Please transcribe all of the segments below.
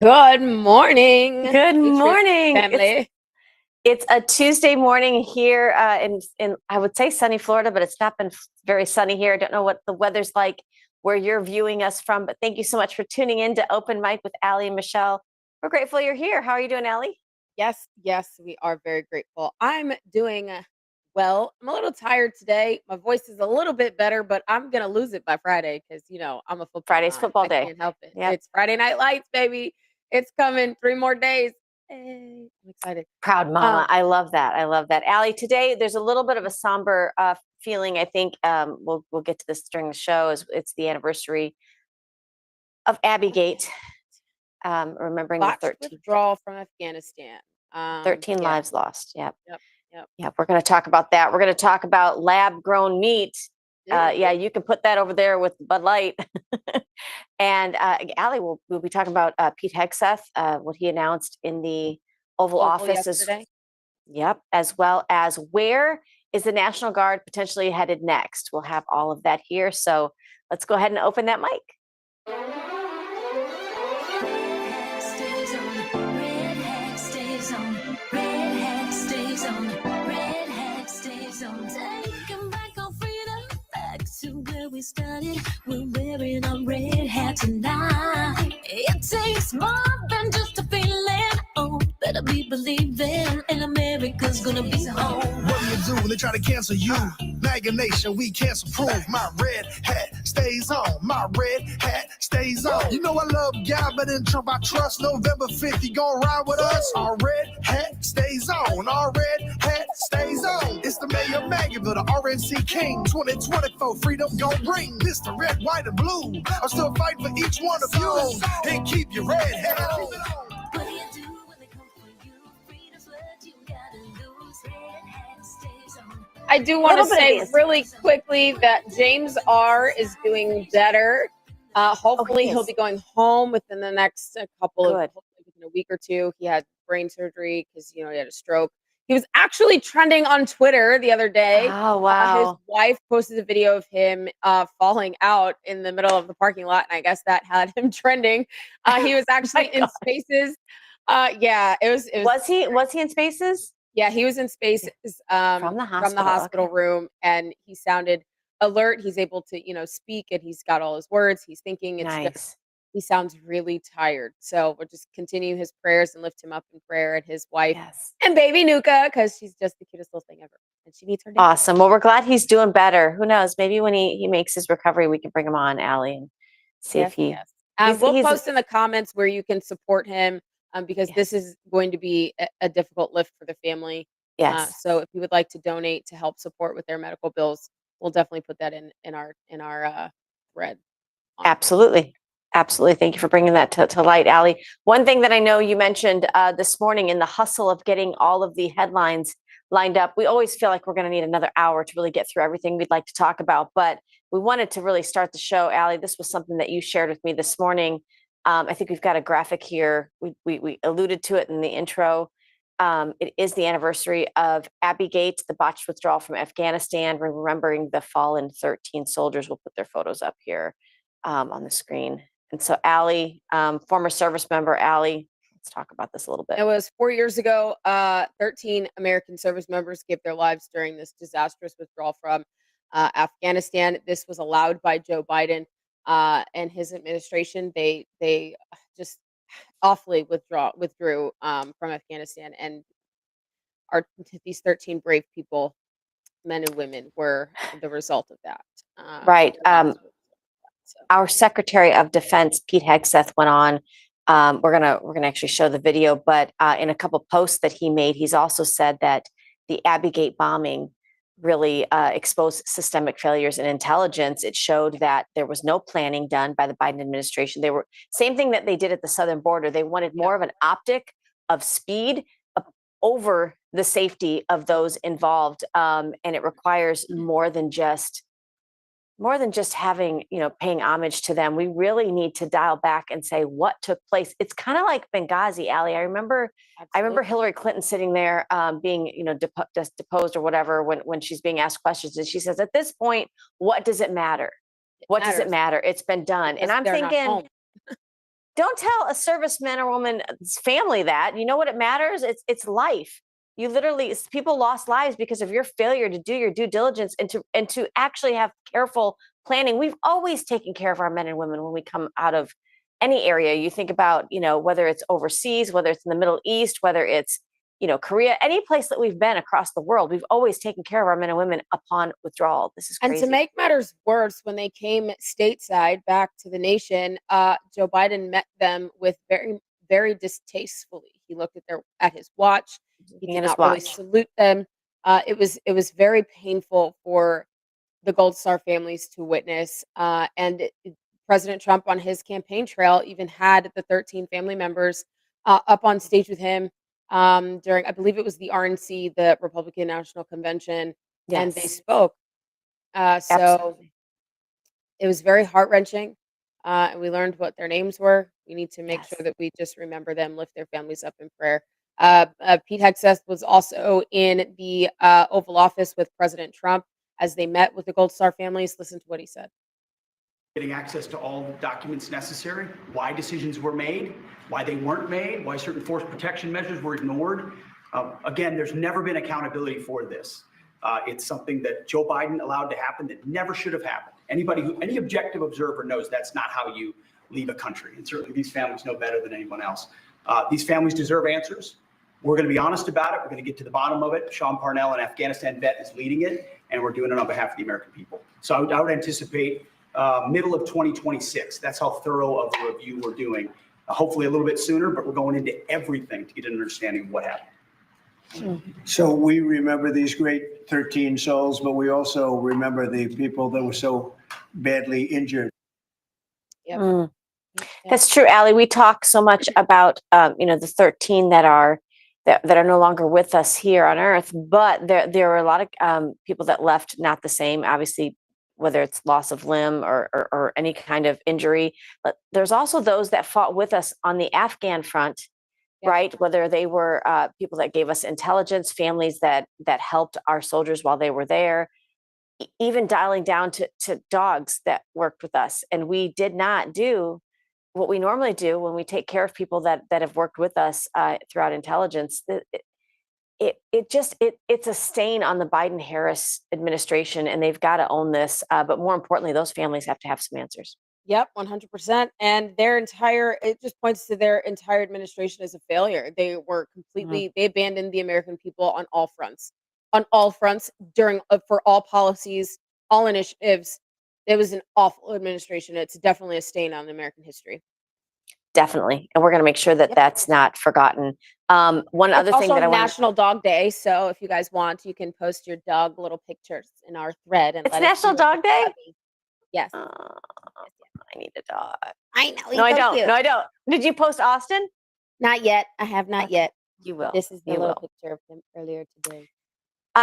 Good morning. Good morning, family. It's a Tuesday morning here in I would say sunny Florida, but it's not been very sunny here. I don't know what the weather's like where you're viewing us from, but thank you so much for tuning in to Open Mic with Allie and Michelle. We're grateful you're here. How are you doing, Allie? Yes, we are very grateful. I'm doing well. I'm a little tired today. My voice is a little bit better, but I'm gonna lose it by Friday because I'm a football. Friday's nut. football day. I can't help it. Yep. It's Friday Night Lights, baby. It's coming. 3 more days. Hey, I'm excited. Proud mama. I love that. I love that. Allie, today there's a little bit of a somber feeling. I think we'll get to this during the show. It's the anniversary of Abbygate. Remembering Botched the 13 withdrawal from Afghanistan. 13 yeah. lives lost. Yep. Yep. Yeah, we're going to talk about that. We're going to talk about lab-grown meat. Yeah, you can put that over there with Bud Light. And Allie, we'll be talking about Pete Hegseth, what he announced in the Oval Office. Yep, as well as where is the National Guard potentially headed next. We'll have all of that here. So let's go ahead and open that mic. We started, we're wearing our red hat tonight. It takes more than just a feeling. Oh, better be believing, and America's gonna be home. What do you do when they try to cancel you? MAGA Nation, we cancel proof. My red hat stays on. My red hat stays on. You know I love God, but in Trump I trust. November 5th, you gon' ride with us. Our red hat stays on. Our red hat stays on. It's the mayor MAGA, but the RNC King. 2024, freedom gon' bring. Mr. Red, White, and Blue. I'll still fight for each one of you. And keep your red hat on. What do you do when they come for you? Freedom's what you gotta lose. Red hat stays on. I do want to say really quickly that James R. is doing better. Hopefully he'll be going home within the next hopefully within a week or two. He had brain surgery because he had a stroke. He was actually trending on Twitter the other day. Oh, wow. His wife posted a video of him falling out in the middle of the parking lot, and I guess that had him trending. He was actually in Spaces. Yeah, it was. Was he in Spaces? Yeah, he was in Spaces from the hospital room, and he sounded alert. He's able to, speak, and he's got all his words. He's thinking. It's nice. He sounds really tired. So we'll just continue his prayers and lift him up in prayer, and his wife and baby Nuka, because she's just the cutest little thing ever. And she needs her name. Awesome. Well, we're glad he's doing better. Who knows? Maybe when he makes his recovery, we can bring him on, Allie, and see if he... We'll post in the comments where you can support him because this is going to be a difficult lift for the family. Yes. So if you would like to donate to help support with their medical bills, we'll definitely put that in our thread. Absolutely. Absolutely. Thank you for bringing that to light, Allie. One thing that I know you mentioned this morning in the hustle of getting all of the headlines lined up, we always feel like we're going to need another hour to really get through everything we'd like to talk about. But we wanted to really start the show, Allie. This was something that you shared with me this morning. I think we've got a graphic here. We alluded to it in the intro. It is the anniversary of Abbygate, the botched withdrawal from Afghanistan, remembering the fallen 13 soldiers. We'll put their photos up here on the screen. And so Allie, former service member, Allie, let's talk about this a little bit. It was 4 years ago. 13 American service members gave their lives during this disastrous withdrawal from Afghanistan. This was allowed by Joe Biden and his administration. They just awfully withdrew from Afghanistan, and these 13 brave people, men and women, were the result of that. Right. Our Secretary of Defense, Pete Hegseth, went on. We're gonna actually show the video, but in a couple posts that he made, he's also said that the Abbygate bombing really exposed systemic failures in intelligence. It showed that there was no planning done by the Biden administration. They were same thing that they did at the southern border. They wanted more of an optic of speed over the safety of those involved, and it requires more than just more than just having, paying homage to them, we really need to dial back and say what took place. It's kind of like Benghazi, Ali. I remember Absolutely. Hillary Clinton sitting there being, deposed or whatever when she's being asked questions. And she says, at this point, what does it matter? It What does it matters matter? It's been done. And because I'm they're not thinking, home. don't tell a serviceman or woman's family that. You know what it matters? It's life. You literally, people lost lives because of your failure to do your due diligence and to actually have careful planning. We've always taken care of our men and women when we come out of any area. You think about, whether it's overseas, whether it's in the Middle East, whether it's, Korea, any place that we've been across the world, we've always taken care of our men and women upon withdrawal. This is And to crazy. make matters worse, when they came stateside back to the nation, Joe Biden met them with very, very distastefully. He looked at his watch. He Looking did at his not really watch. salute them. It was very painful for the Gold Star families to witness. President Trump on his campaign trail even had the 13 family members up on stage with him during, I believe it was the RNC, the Republican National Convention, and they Yes, spoke. So absolutely. it was very heart-wrenching, and we learned what their names were. We need to make sure Yes. that we just remember them, lift their families up in prayer. Pete Hegseth was also in the Oval Office with President Trump as they met with the Gold Star families. Listen to what he said. Getting access to all the documents necessary, why decisions were made, why they weren't made, why certain force protection measures were ignored. Again, there's never been accountability for this. It's something that Joe Biden allowed to happen that never should have happened. Any objective observer knows that's not how you leave a country. And certainly these families know better than anyone else. These families deserve answers. We're going to be honest about it. We're going to get to the bottom of it. Sean Parnell, an Afghanistan vet, is leading it, and we're doing it on behalf of the American people. So I would anticipate middle of 2026. That's how thorough of a review we're doing. Hopefully a little bit sooner, but we're going into everything to get an understanding of what happened. So we remember these great 13 souls, but we also remember the people that were so badly injured. Yep. Mm. That's true, Ali. We talk so much about the 13 that are no longer with us here on Earth, but there were a lot of people that left not the same. Obviously, whether it's loss of limb or any kind of injury, but there's also those that fought with us on the Afghan front, Yep. right? Whether they were people that gave us intelligence, families that helped our soldiers while they were there, even dialing down to dogs that worked with us. And we did not do what we normally do when we take care of people that have worked with us throughout intelligence. It's a stain on the Biden-Harris administration, and they've got to own this. But more importantly, those families have to have some answers. Yep, 100%. And it just points to their entire administration as a failure. They were they abandoned the American people on all fronts. On all fronts for all policies, all initiatives. It was an awful administration. It's definitely a stain on American history. Definitely. And we're going to make sure that that's not forgotten. One other It's thing also that I want National Dog Day, so if you guys want, you can post your dog little pictures in our thread and It's let National us know Dog Day? puppy. Yes. I need a dog. I know. No, I don't. No, I don't. Did you post Austin? Not yet. I have not yet. You will. This is the You little will. picture of him earlier today.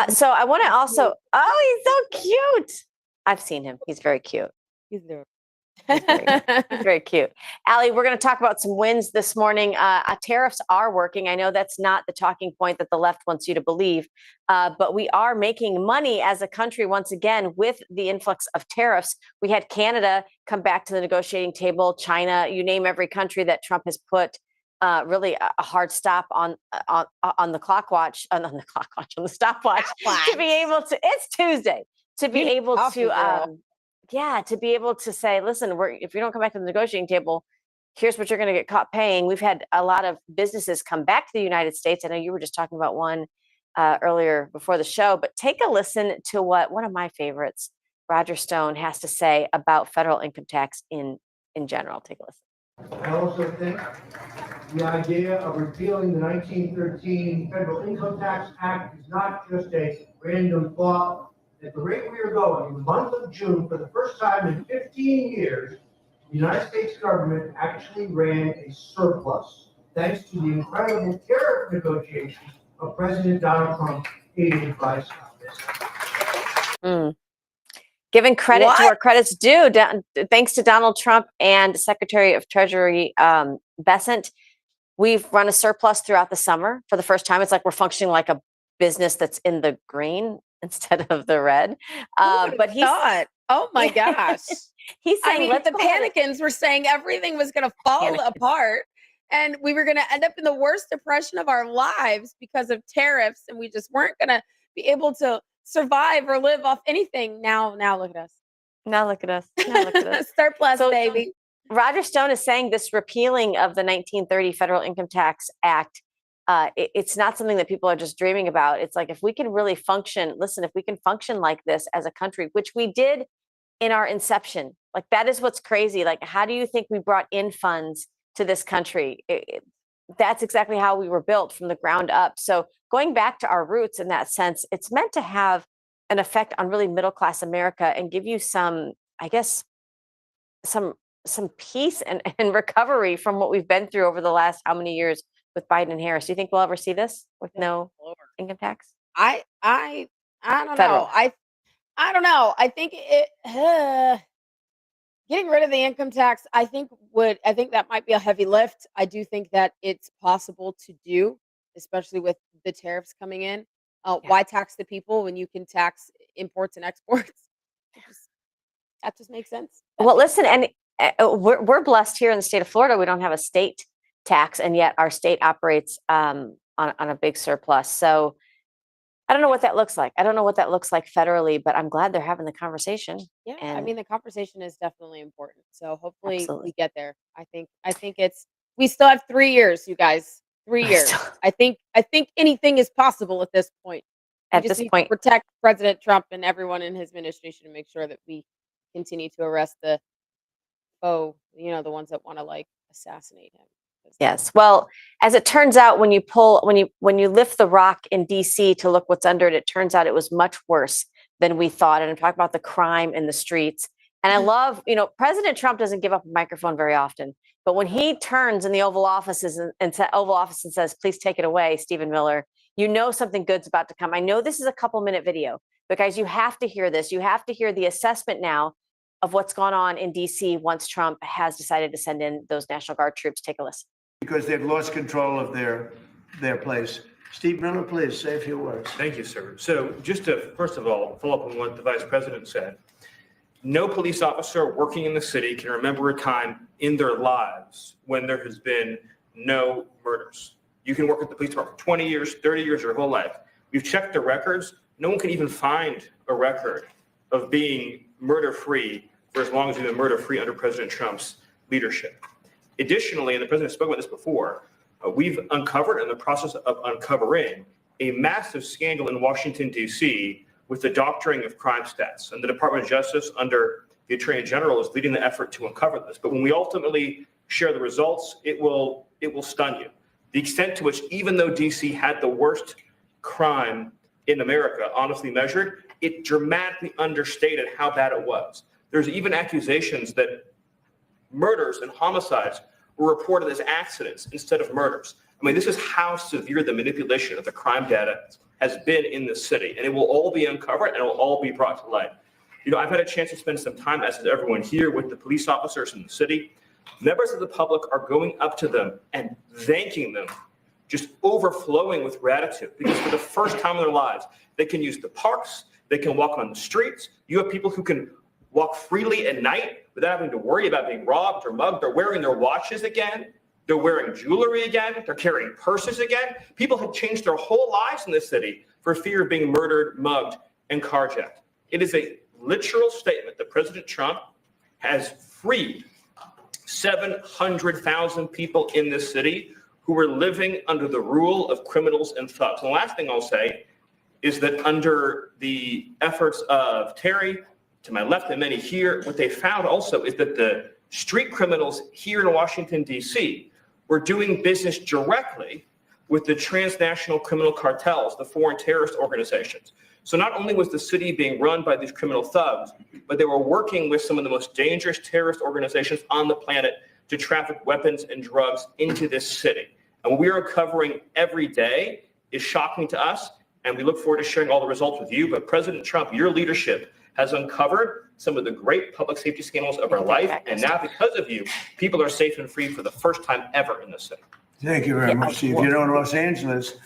So I want to also. Oh, he's so cute. I've seen him. He's very cute. He's there. He's very cute. Ali, we're going to talk about some wins this morning. Tariffs are working. I know that's not the talking point that the left wants you to believe, but we are making money as a country once again with the influx of tariffs. We had Canada come back to the negotiating table, China, you name every country that Trump has put really a hard stop on the clock watch, on the stopwatch to be able to. It's Tuesday to be able to. To be able to say, listen, if you don't come back to the negotiating table, here's what you're going to get caught paying. We've had a lot of businesses come back to the United States. I know you were just talking about one earlier before the show, but take a listen to what one of my favorites, Roger Stone, has to say about federal income tax in general. Take a listen. I also think the idea of repealing the 1913 Federal Income Tax Act is not just a random thought. At the rate we are going, in the month of June, for the first time in 15 years, the United States government actually ran a surplus, thanks to the incredible tariff negotiations of President Donald Trump, aided by Congress. Giving credit to What? where credit's due. Thanks to Donald Trump and Secretary of Treasury Bessent, we've run a surplus throughout the summer for the first time. It's like we're functioning like a business that's in the green instead of the red. But he's thought, oh my gosh. He's saying, I mean, let's the go ahead Panicans were saying everything was going to fall apart and we were going to end up in the worst depression of our lives because of tariffs, and we just weren't going to be able to survive or live off anything. Now look at us. Now look at us. Now look at us. Surplus, baby. Roger Stone is saying this repealing of the 1930 Federal Income Tax Act, it's not something that people are just dreaming about. It's like, if we can really function, listen, if we can function like this as a country, which we did in our inception, like that is what's crazy. Like, how do you think we brought in funds to this country? That's exactly how we were built from the ground up. So going back to our roots in that sense, it's meant to have an effect on really middle-class America and give you some, I guess, some peace and recovery from what we've been through over the last how many years with Biden and Harris. Do you think we'll ever see this with no income tax? I don't know. I don't know. I think getting rid of the income tax, I think that might be a heavy lift. I do think that it's possible to do, especially with the tariffs coming in. Why tax the people when you can tax imports and exports? That just makes sense. Well, listen, and we're blessed here in the state of Florida. We don't have a state tax, and yet our state operates on a big surplus. So I don't know what that looks like. I don't know what that looks like federally, but I'm glad they're having the conversation. Yeah, I mean, the conversation is definitely important. So hopefully Absolutely. we get there. I think we still have 3 years, you guys. 3 years. I think anything is possible at this point. At this point, protect President Trump and everyone in his administration and make sure that we continue to arrest the foe, the ones that want to like assassinate him. Yes. Well, as it turns out, when you lift the rock in DC to look what's under it, it turns out it was much worse than we thought. And I'm talking about the crime in the streets. And I love, President Trump doesn't give up a microphone very often, but when he turns in the Oval Office and says, "Please take it away, Stephen Miller," something good's about to come. I know this is a couple-minute video, but guys, you have to hear this. You have to hear the assessment now of what's gone on in DC once Trump has decided to send in those National Guard troops. Take a listen. Because they've lost control of their place. Steve Miller, please say a few words. Thank you, sir. So just to, first of all, follow up on what the Vice President said, no police officer working in the city can remember a time in their lives when there has been no murders. You can work at the police department for 20 years, 30 years, your whole life. We've checked the records. No one can even find a record of being murder-free for as long as we've been murder-free under President Trump's leadership. Additionally, and the president spoke about this before, we've uncovered, in the process of uncovering, a massive scandal in Washington, D.C. with the doctoring of crime stats. And the Department of Justice, under the Attorney General, is leading the effort to uncover this. But when we ultimately share the results, it will stun you. The extent to which, even though D.C. had the worst crime in America, honestly measured, it dramatically understated how bad it was. There's even accusations that murders and homicides were reported as accidents instead of murders. I mean, this is how severe the manipulation of the crime data has been in the city, and it will all be uncovered and it will all be brought to light. I've had a chance to spend some time, as is everyone here, with the police officers in the city. Members of the public are going up to them and thanking them, just overflowing with gratitude, because for the first time in their lives, they can use the parks, they can walk on the streets. You have people who can walk freely at night without having to worry about being robbed or mugged. They're wearing their watches again. They're wearing jewelry again. They're carrying purses again. People have changed their whole lives in this city for fear of being murdered, mugged, and carjacked. It is a literal statement that President Trump has freed 700,000 people in this city who were living under the rule of criminals and thugs. And the last thing I'll say is that under the efforts of Terry, to my left and many here, what they found also is that the street criminals here in Washington, D.C. were doing business directly with the transnational criminal cartels, the foreign terrorist organizations. So not only was the city being run by these criminal thugs, but they were working with some of the most dangerous terrorist organizations on the planet to traffic weapons and drugs into this city. And what we are uncovering every day is shocking to us, and we look forward to sharing all the results with you. But President Trump, your leadership has uncovered some of the great public safety scandals of our life. And now, because of you, people are safe and free for the first time ever in this city. Thank you very much, Steve. You know, in Los Angeles,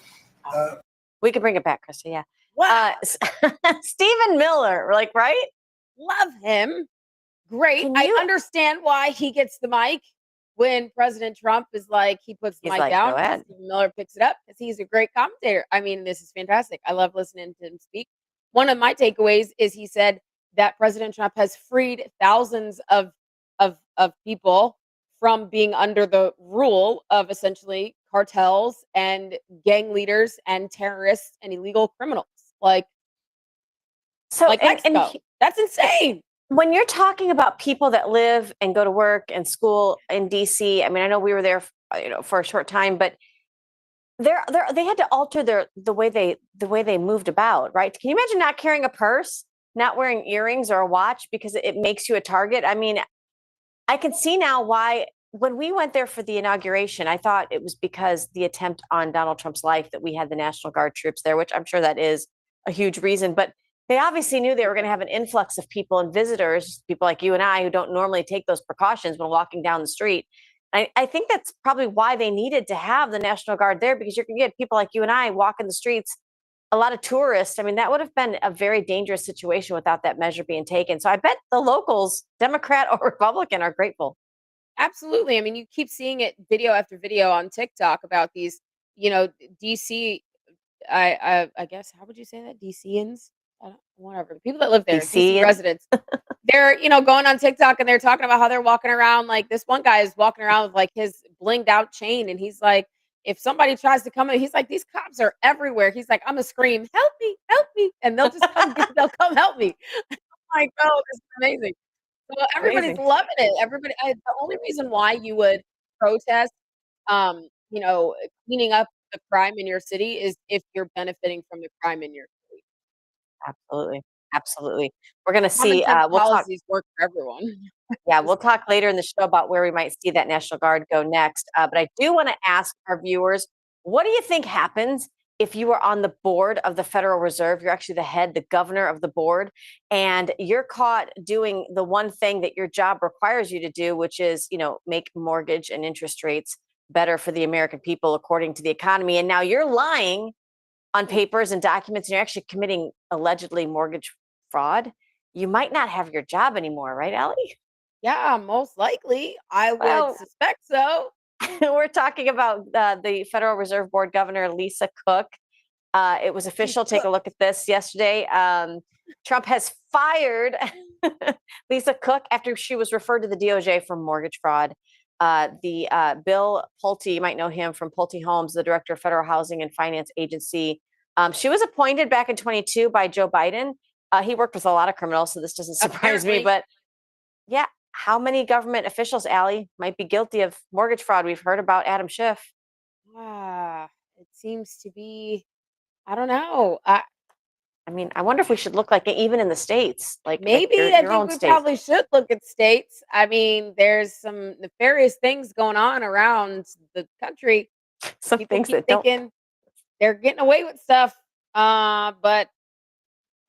we can bring it back, Krista. Yeah. Wow. Stephen Miller, like, right? Love him. Great. I understand why he gets the mic when President Trump is like, he puts the He's mic like, down. "Go ahead." Stephen Miller picks it up because he's a great commentator. I mean, this is fantastic. I love listening to him speak. One of my takeaways is he said that President Trump has freed thousands of people from being under the rule of essentially cartels and gang leaders and terrorists and illegal criminals. Like Mexico. That's insane. When you're talking about people that live and go to work and school in DC, I mean, I know we were there, for a short time, but they had to alter the way they moved about, right? Can you imagine not carrying a purse, not wearing earrings or a watch because it makes you a target? I mean, I can see now why when we went there for the inauguration, I thought it was because the attempt on Donald Trump's life that we had the National Guard troops there, which I'm sure that is a huge reason, but they obviously knew they were going to have an influx of people and visitors, people like you and I who don't normally take those precautions when walking down the street. I think that's probably why they needed to have the National Guard there, because you can get people like you and I walking the streets, a lot of tourists. I mean, that would have been a very dangerous situation without that measure being taken. So I bet the locals, Democrat or Republican, are grateful. Absolutely. I mean, you keep seeing it video after video on TikTok about these, DC, I guess, how would you say that? DCians? Whatever. The people that live there, DC residents. They're, going on TikTok and they're talking about how they're walking around. Like this one guy is walking around with like his blinged out chain. And he's like, if somebody tries to come in, he's like, these cops are everywhere. He's like, I'm gonna scream, help me, help me. And they'll just come, they'll come help me. I'm like, oh, this is amazing. So everybody's loving it. The only reason why you would protest, cleaning up the crime in your city is if you're benefiting from the crime in your city. Absolutely. Absolutely. We're going to Common see, sense we'll talk. policies work for everyone. Yeah, we'll talk later in the show about where we might see that National Guard go next. But I do want to ask our viewers, what do you think happens if you are on the board of the Federal Reserve? You're actually the head, the governor of the board, and you're caught doing the one thing that your job requires you to do, which is, make mortgage and interest rates better for the American people according to the economy. And now you're lying on papers and documents, and you're actually committing allegedly mortgage fraud. You might not have your job anymore, right, Allie? Yeah, most likely. I would suspect so. We're talking about the Federal Reserve Board Governor Lisa Cook. It was official. Take a look at this yesterday. Trump has fired Lisa Cook after she was referred to the DOJ for mortgage fraud. Bill Pulte, you might know him from Pulte Homes, the director of Federal Housing and Finance Agency. She was appointed back in 2022 by Joe Biden. He worked with a lot of criminals, so this doesn't surprise me. But yeah, how many government officials, Allie, might be guilty of mortgage fraud? We've heard about Adam Schiff. It seems to be, I don't know. I mean, I wonder if we should look like it even in the States. Like maybe your I think own we state. probably should look at states. I mean, there's some nefarious things going on around the country. Some People things keep that thinking they're getting away with stuff. But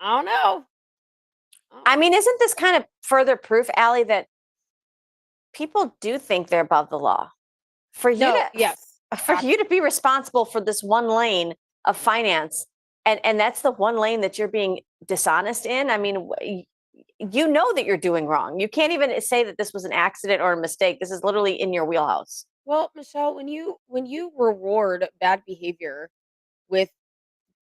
I don't know. I mean, isn't this kind of further proof, Allie, that people do think they're above the law? For you to be responsible for this one lane of finance, and that's the one lane that you're being dishonest in. I mean, you know that you're doing wrong. You can't even say that this was an accident or a mistake. This is literally in your wheelhouse. Well, Michelle, when you reward bad behavior with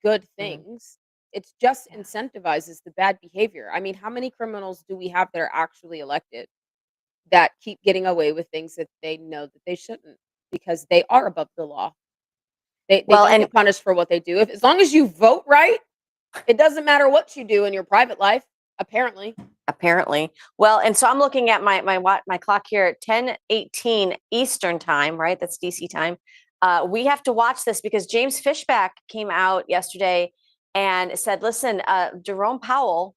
good things, it just incentivizes the bad behavior. I mean, how many criminals do we have that are actually elected that keep getting away with things that they know that they shouldn't because they are above the law? They don't get punished for what they do. As long as you vote right, it doesn't matter what you do in your private life, apparently. Well, and so I'm looking at my clock here at 10:18 Eastern time, right? That's DC time. We have to watch this because James Fishback came out yesterday and said, listen, Jerome Powell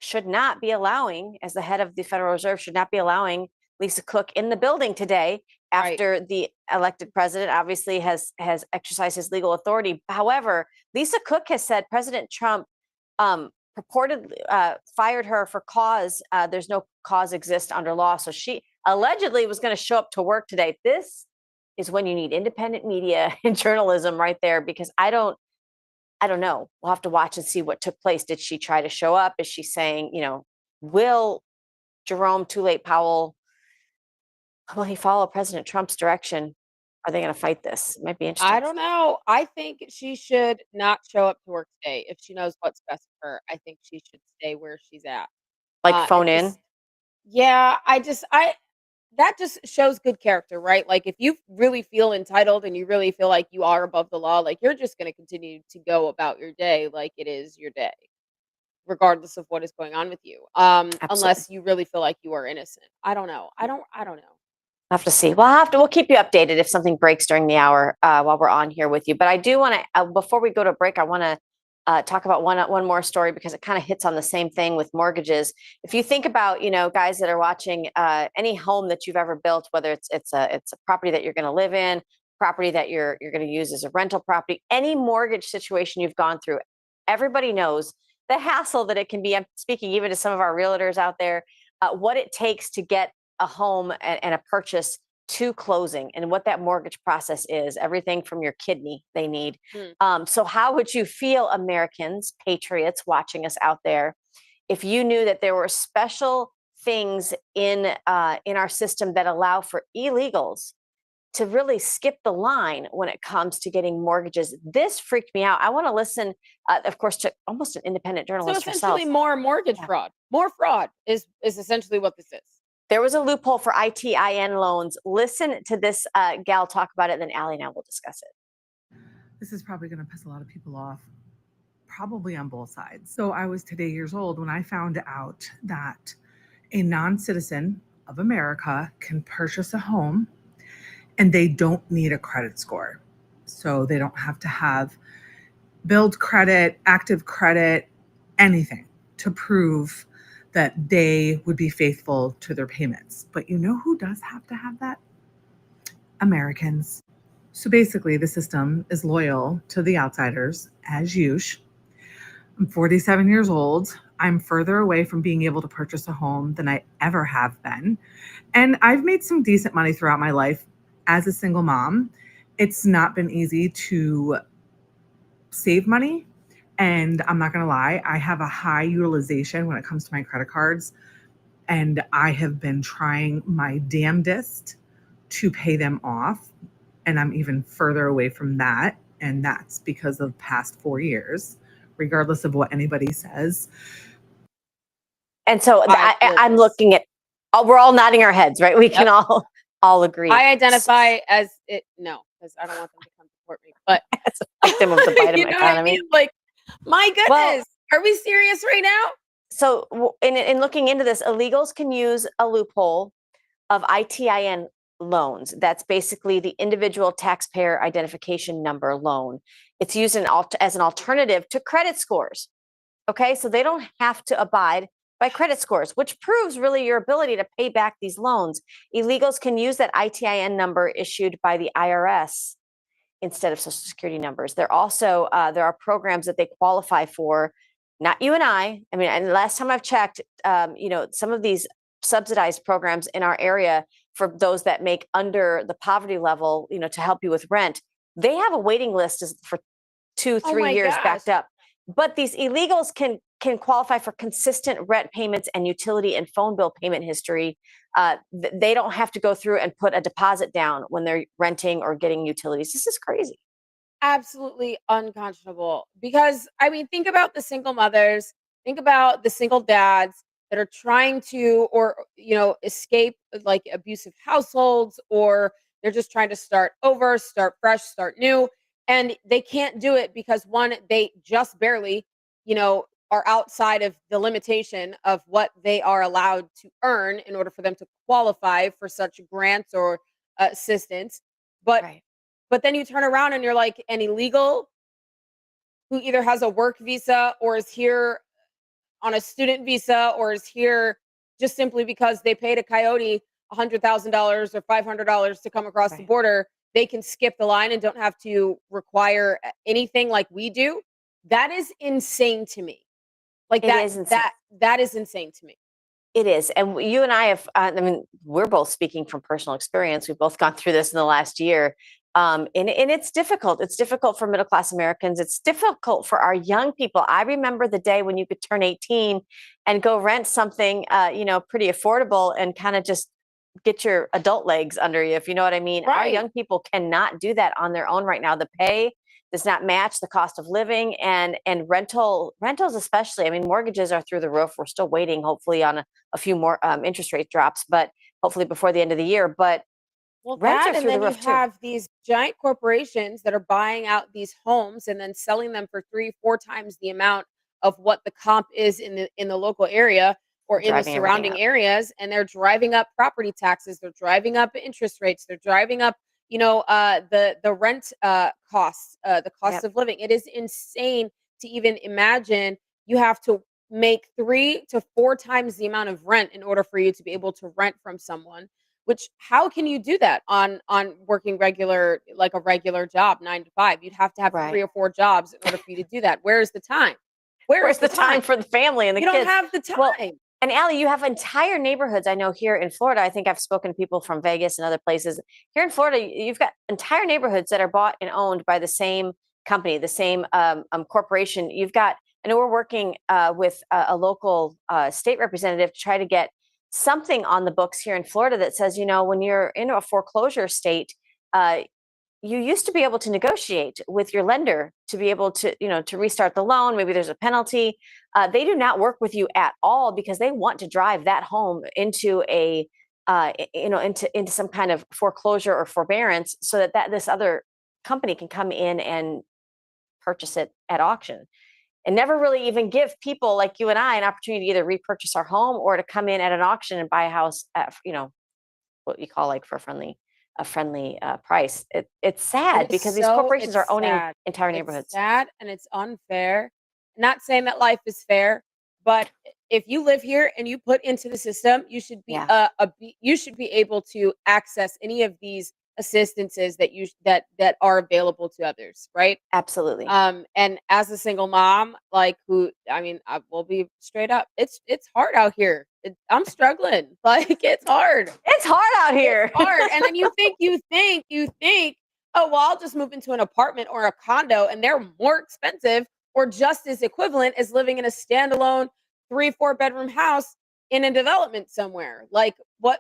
should not be allowing, as the head of the Federal Reserve, should not be allowing Lisa Cook in the building today after the elected president obviously has exercised his legal authority. However, Lisa Cook has said President Trump purportedly fired her for cause. There's no cause exist under law. So she allegedly was going to show up to work today. This is when you need independent media and journalism right there, because I don't know. We'll have to watch and see what took place. Did she try to show up? Is she saying, will Jerome Too Late Powell, will he follow President Trump's direction? Are they going to fight this? It might be interesting. I don't know. I think she should not show up to work today if she knows what's best for her. I think she should stay where she's at. Like phone It in? just Yeah, I that just shows good character, right? Like, if you really feel entitled and you really feel like you are above the law, like, you're just gonna continue to go about your day like it is your day, regardless of what is going on with you, Absolutely. unless you really feel like you are innocent. I don't know. I don't know. We'll have to see. We'll keep you updated if something breaks during the hour while we're on here with you. But I do want to, before we go to break, I want to talk about one more story, because it kind of hits on the same thing with mortgages. If you think about, guys that are watching, any home that you've ever built, whether it's a property that you're going to live in, property that you're going to use as a rental property, any mortgage situation you've gone through, everybody knows the hassle that it can be. I'm speaking even to some of our realtors out there, what it takes to get a home and a purchase to closing, and what that mortgage process is. Everything from your kidney they need. So how would you feel, Americans, patriots watching us out there, if you knew that there were special things in our system that allow for illegals to really skip the line when it comes to getting mortgages? This freaked me out. I want to listen, of course, to almost an independent So, journalist herself. essentially, more mortgage Yeah. fraud. More fraud is essentially what this is. There was a loophole for ITIN loans. Listen to this gal talk about it, and then Allie and I will discuss it. This is probably going to piss a lot of people off, probably on both sides. So I was today years old when I found out that a non-citizen of America can purchase a home and they don't need a credit score. So they don't have to have build credit, active credit, anything to prove that they would be faithful to their payments. But you know who does have to have that? Americans. So basically, the system is loyal to the outsiders, as usual. I'm 47 years old. I'm further away from being able to purchase a home than I ever have been. And I've made some decent money throughout my life as a single mom. It's not been easy to save money. And I'm not going to lie, I have a high utilization when it comes to my credit cards. And I have been trying my damnedest to pay them off. And I'm even further away from that. And that's because of the past 4 years, regardless of what anybody says. And so I'm looking at, we're all nodding our heads, right? We can all agree. I identify as it, no, because I don't want them to come support me. But as a victim of the Biden you know economy. what I mean? Like, my goodness, Well, are we serious right now? So in looking into this, illegals can use a loophole of ITIN loans. That's basically the individual taxpayer identification number loan. It's used as an alternative to credit scores. Okay, so they don't have to abide by credit scores, which proves really your ability to pay back these loans. Illegals can use that ITIN number issued by the IRS instead of social security numbers. There are programs that they qualify for. Not you and I mean, and last time I've checked, some of these subsidized programs in our area for those that make under the poverty level, to help you with rent, they have a waiting list for 2-3 years backed up. But these illegals can qualify for consistent rent payments and utility and phone bill payment history. They don't have to go through and put a deposit down when they're renting or getting utilities. This is crazy. Absolutely unconscionable. Because, I mean, think about the single mothers, think about the single dads that are trying to, or, escape like abusive households, or they're just trying to start over, start fresh, start new. And they can't do it because, one, they just barely, are outside of the limitation of what they are allowed to earn in order for them to qualify for such grants or assistance. But Right. But then you turn around and you're like an illegal who either has a work visa or is here on a student visa or is here just simply because they paid a coyote $100,000 or $500 to come across the Right. border. They can skip the line and don't have to require anything like we do. That is insane to me. Like It is insane. that is insane to me. It is. And you and I have, I mean, we're both speaking from personal experience. We've both gone through this in the last year. And it's difficult. It's difficult for middle class Americans. It's difficult for our young people. I remember the day when you could turn 18 and go rent something, pretty affordable and kind of just get your adult legs under you, if you know what I mean. Our Right. young people cannot do that on their own right now. The pay does not match the cost of living, and rentals especially. I mean, mortgages are through the roof. We're still waiting, hopefully, on a few more interest rate drops, but hopefully before the end of the year. But Well, rents that are and through the then you roof too. have these giant corporations that are buying out these homes and then selling them for 3, 4 times the amount of what the comp is in the local area or in the Driving everything surrounding up. areas, and they're driving up property taxes, they're driving up interest rates, they're driving up, the rent costs, the cost Yep. of living. It is insane to even imagine you have to make 3 to 4 times the amount of rent in order for you to be able to rent from someone. Which how can you do that on working regular, like a regular job, 9 to 5? You'd have to have 3 Right. or 4 jobs in order for you to do that. Where is the time? Where is Where's the the time time? for the family and the You don't kids? have the Well, time. and Allie, you have entire neighborhoods. I know here in Florida, I think I've spoken to people from Vegas and other places. Here in Florida, you've got entire neighborhoods that are bought and owned by the same company, the same corporation. You've got, I know we're working with a local state representative to try to get something on the books here in Florida that says, when you're in a foreclosure state, you used to be able to negotiate with your lender to be able to, to restart the loan. Maybe there's a penalty. They do not work with you at all because they want to drive that home into into some kind of foreclosure or forbearance so that this other company can come in and purchase it at auction, and never really even give people like you and I an opportunity to either repurchase our home or to come in at an auction and buy a house at, what you call like for a friendly price. It's And sad because these corporations are it's owning sad. entire It's neighborhoods. sad and it's unfair. Not saying that life is fair, but if you live here and you put into the system, you should be Yeah. you should be able to access any of these assistances that that are available to others, right? Absolutely. And as a single mom, like who, I mean, I will be straight up. It's hard out here. I'm struggling. Like it's hard. It's hard out here. It's hard. And then you think, oh well, I'll just move into an apartment or a condo, and they're more expensive or just as equivalent as living in a standalone 3, 4 bedroom house in a development somewhere. Like what's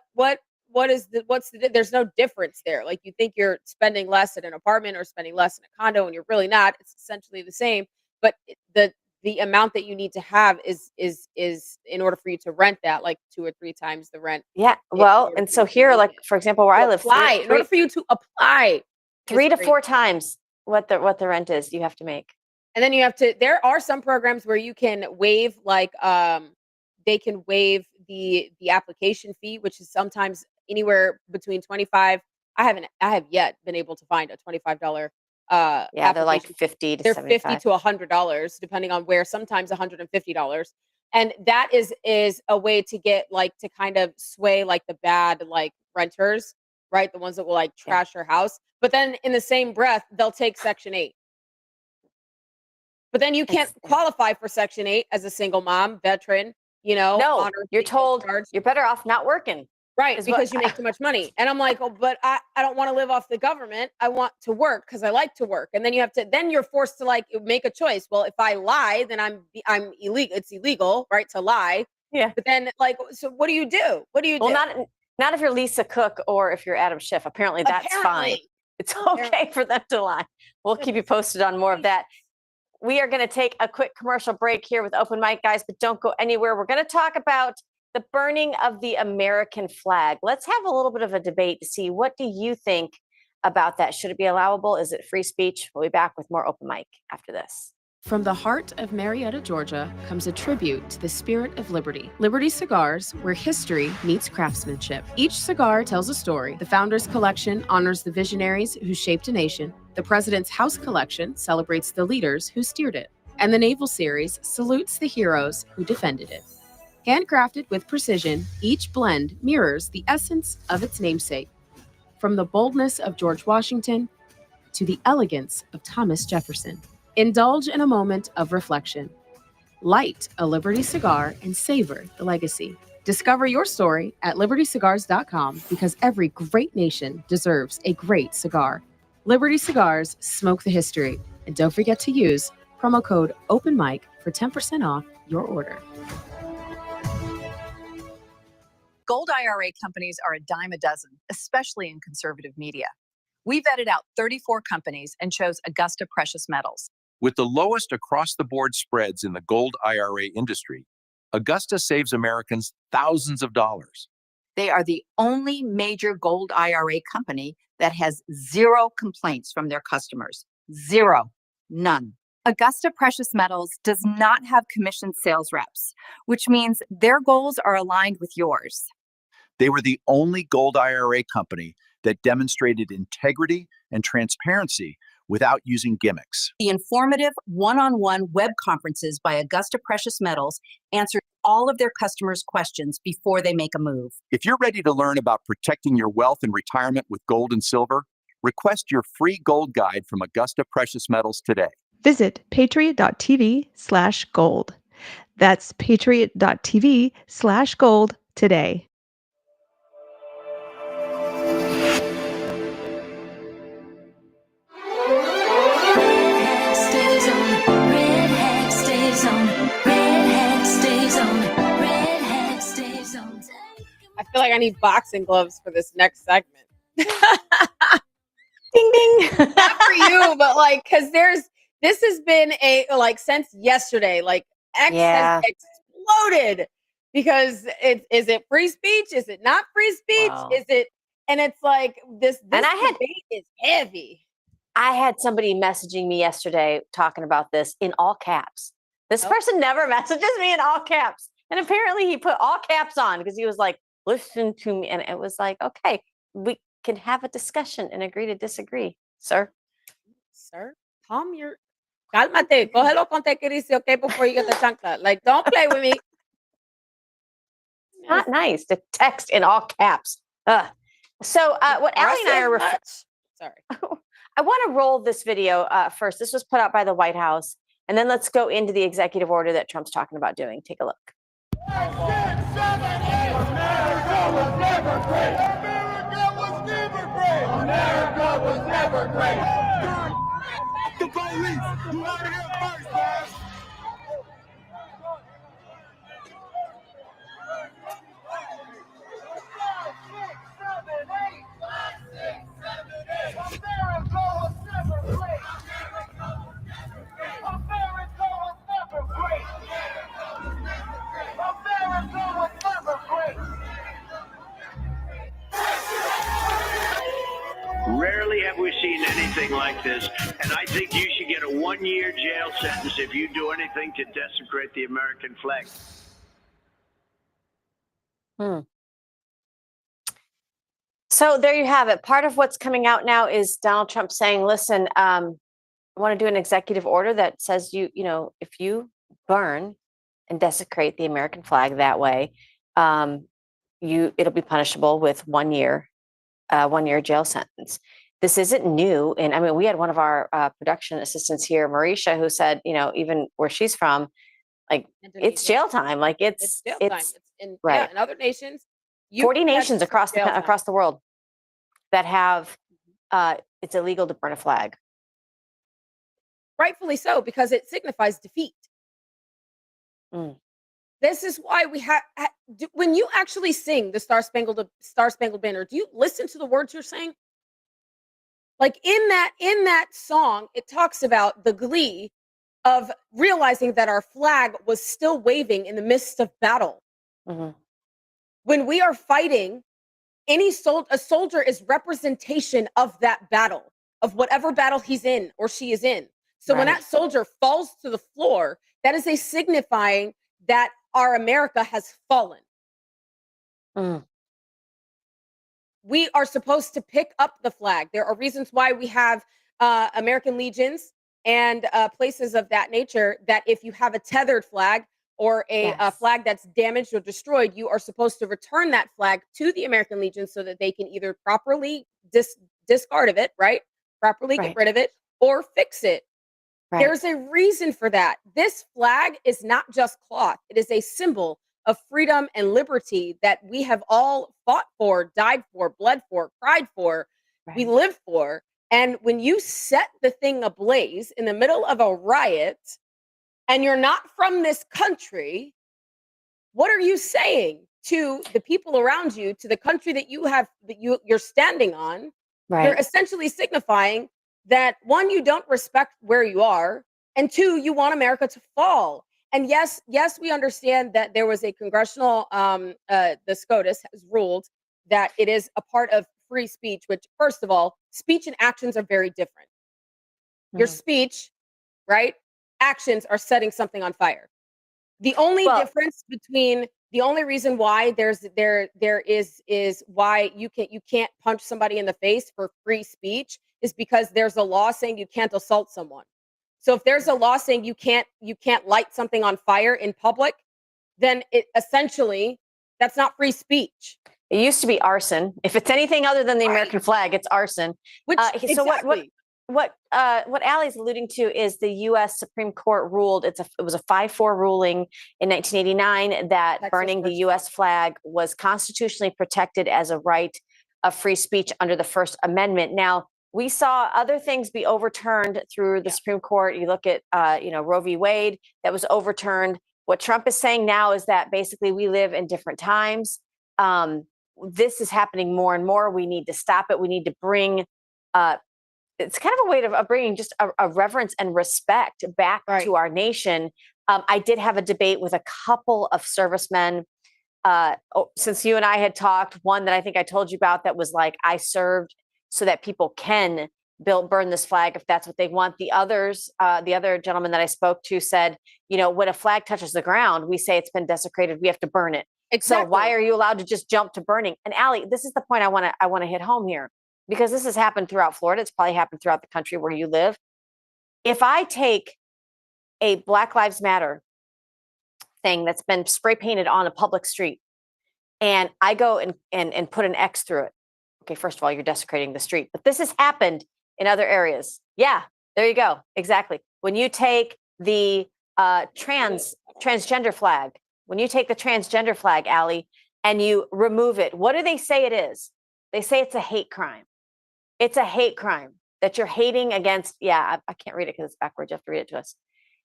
the there's no difference there. Like you think you're spending less at an apartment or spending less in a condo, and you're really not. It's essentially the same, but the amount that you need to have is in order for you to rent that like 2 or 3 times the rent Yeah. in Well, order and for you so to here, make like it. for example, where To I live, apply, in order for you to apply, three is to crazy. four times what the rent is you have to make. And then you have to there are some programs where you can waive like they can waive the application fee, which is sometimes anywhere between 25. I have yet been able to find a $25 Yeah, they're like application. 50 to They're 50 75. to $100 depending on where, sometimes $150. And that is a way to get like to kind of sway like the bad like renters, right? The ones that will like Yeah. trash your house. But then in the same breath, they'll take Section 8. But then you can't Yeah. qualify for Section 8 as a single mom, veteran, No, honored, you're being told discharged. you're better off not working. Right, Is what because you make too much money. And I'm like, "Oh, but I don't wanna live off the government. I want to work because I like to work." And then you're forced to, like, make a choice. Well, if I lie, then I'm illegal. It's illegal, right, to lie. Yeah. But then, like, so what do you do? What do you Well, do? not if you're Lisa Cook or if you're Adam Schiff. Apparently, that's fine. Apparently. It's okay for them to lie. We'll keep you posted on more of that. We are going to take a quick commercial break here with Open Mic, guys, but don't go anywhere. We're going to talk about the burning of the American flag. Let's have a little bit of a debate to see, what do you think about that? Should it be allowable? Is it free speech? We'll be back with more Open Mic after this. From the heart of Marietta, Georgia, comes a tribute to the spirit of liberty. Liberty Cigars, where history meets craftsmanship. Each cigar tells a story. The Founders Collection honors the visionaries who shaped a nation. The President's House Collection celebrates the leaders who steered it. And the Naval Series salutes the heroes who defended it. Handcrafted with precision, each blend mirrors the essence of its namesake. From the boldness of George Washington to the elegance of Thomas Jefferson. Indulge in a moment of reflection. light a Liberty cigar, and savor the legacy. Discover your story at libertycigars.com because every great nation deserves a great cigar. Liberty Cigars, smoke the history. And don't forget to use promo code OpenMic for 10% off your order. Gold IRA companies are a dime a dozen, especially in conservative media. We vetted out 34 companies and chose Augusta Precious Metals. With the lowest across-the-board spreads in the gold IRA industry, Augusta saves Americans thousands of dollars. They are the only major gold IRA company that has zero complaints from their customers. Zero. None. Augusta Precious Metals does not have commissioned sales reps, which means their goals are aligned with yours. They were the only gold IRA company that demonstrated integrity and transparency without using gimmicks. The informative one-on-one web conferences by Augusta Precious Metals answer all of their customers' questions before they make a move. If you're ready to learn about protecting your wealth and retirement with gold and silver, request your free gold guide from Augusta Precious Metals today. Visit patriot.tv/gold. That's patriot.tv/gold today. I feel like I need boxing gloves for this next segment. Ding ding. Not for you, but like, because this has been since yesterday, like X has exploded because is it free speech? Is it not free speech? Wow. Is it, and it's like this And debate is heavy. I had somebody messaging me yesterday talking about this in all caps. This person never messages me in all caps. And apparently he put all caps on because he was like, listen to me. And it was like, okay, we can have a discussion and agree to disagree, sir. Sir, calm your, cálmate, cógelo con tequila, okay, before you get the chancla. Like, don't play with me. Not nice to text in all caps. So what Allie and I are sorry. I want to roll this video first. This was put out by the White House. And then let's go into the executive order that Trump's talking about doing. Take a look. America was never great. America was never great. The police, you heard it here first, man. America was never great. America was never great. America was never great. Rarely have we seen anything like this, and I think you should get a 1-year jail sentence if you do anything to desecrate the American flag. So there you have it. Part of what's coming out now is Donald Trump saying, listen, I want to do an executive order that says if you burn and desecrate the American flag that way, it'll be punishable with 1 year jail sentence. This isn't new. And I mean, we had one of our production assistants here, Marisha, who said, even where she's from, like it's jail time. Like it's jail time. It's in, right. In other nations, 40 nations across the world that have it's illegal to burn a flag. Rightfully so, because it signifies defeat. This is why we have, when you actually sing the Star Spangled Banner, do you listen to the words you're saying? Like in that song, it talks about the glee of realizing that our flag was still waving in the midst of battle. When we are fighting, a soldier is representation of that battle, of whatever battle he's in or she is in. So when that soldier falls to the floor, that is a signifying that our America has fallen. We are supposed to pick up the flag. There are reasons why we have American legions and places of that nature, that if you have a tethered flag or a flag that's damaged or destroyed, you are supposed to return that flag to the American Legion so that they can either properly discard of it, properly get rid of it, or fix it. Right. There's a reason for that. This flag is not just cloth. It is a symbol of freedom and liberty that we have all fought for, died for, bled for, cried for, we Right. live for. And when you set the thing ablaze in the middle of a riot and you're not from this country, what are you saying to the people around you, to the country that you're standing on? You're Right. essentially signifying that one, you don't respect where you are, and two, you want America to fall. And yes, we understand that there was a congressional, the SCOTUS has ruled that it is a part of free speech. Which, first of all, speech and actions are very different. Your Mm. speech, right? Actions are setting something on fire. The only Well, difference between the only reason why there is why you can't punch somebody in the face for free speech is because there's a law saying you can't assault someone. So if there's a law saying you can't light something on fire in public, then it essentially that's not free speech. it used to be arson. If it's anything other than the Right. American flag, it's arson. Which So exactly. what Allie's alluding to is the U.S. Supreme Court ruled it was a 5-4 ruling in 1989 that Texas burning the versus U.S. flag was constitutionally protected as a right of free speech under the First Amendment. Now, we saw other things be overturned through the Yeah. Supreme Court. You look at Roe v. Wade, that was overturned. What Trump is saying now is that basically we live in different times. This is happening more and more. We need to stop it. We need to bring it's kind of a way of bringing just a reverence and respect back Right. to our nation. I did have a debate with a couple of servicemen since you and I had talked. One that I think I told you about that was like, I served so that people can burn this flag if that's what they want. The other gentleman that I spoke to said, when a flag touches the ground, we say it's been desecrated. We have to burn it. Exactly. So why are you allowed to just jump to burning? And Allie, this is the point I want to hit home here, because this has happened throughout Florida. It's probably happened throughout the country where you live. If I take a Black Lives Matter thing that's been spray painted on a public street and I go and put an X through it, okay, first of all, you're desecrating the street. But this has happened in other areas. Yeah, there you go. Exactly. When you take the transgender flag, Allie, and you remove it, what do they say it is? They say it's a hate crime. It's a hate crime that you're hating against. Yeah, I can't read it because it's backwards. You have to read it to us.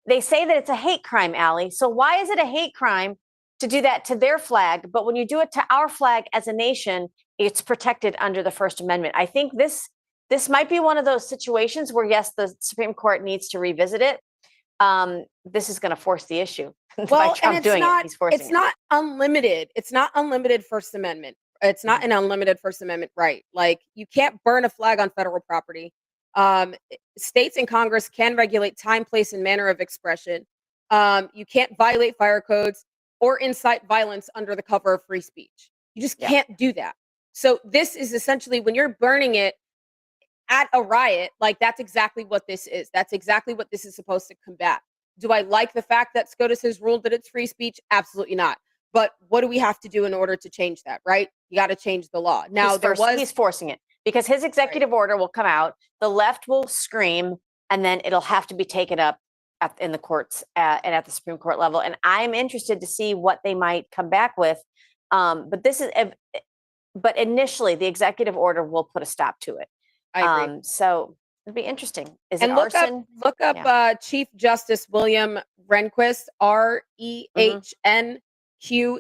They say that it's a hate crime, Allie. So why is it a hate crime to do that to their flag? But when you do it to our flag as a nation, it's protected under the First Amendment. I think this might be one of those situations where, yes, the Supreme Court needs to revisit it. This is going to force the issue. Well, Trump and doing it. He's forcing it's it. not unlimited. It's not unlimited First Amendment. It's not an unlimited First Amendment right. Like, you can't burn a flag on federal property. States and Congress can regulate time, place, and manner of expression. You can't violate fire codes or incite violence under the cover of free speech. You just can't do that. So this is essentially, when you're burning it at a riot, like, that's exactly what this is. That's exactly what this is supposed to combat. Do I like the fact that SCOTUS has ruled that it's free speech? Absolutely not. But what do we have to do in order to change that, right? You got to change the law. Now, he's forcing it because his executive order will come out. The left will scream, and then it'll have to be taken up in the courts and at the Supreme Court level. And I'm interested to see what they might come back with. But initially, the executive order will put a stop to it. I agree. So it'd be interesting. Is And it arson? look up Chief Justice William Rehnquist, Rehnquist. He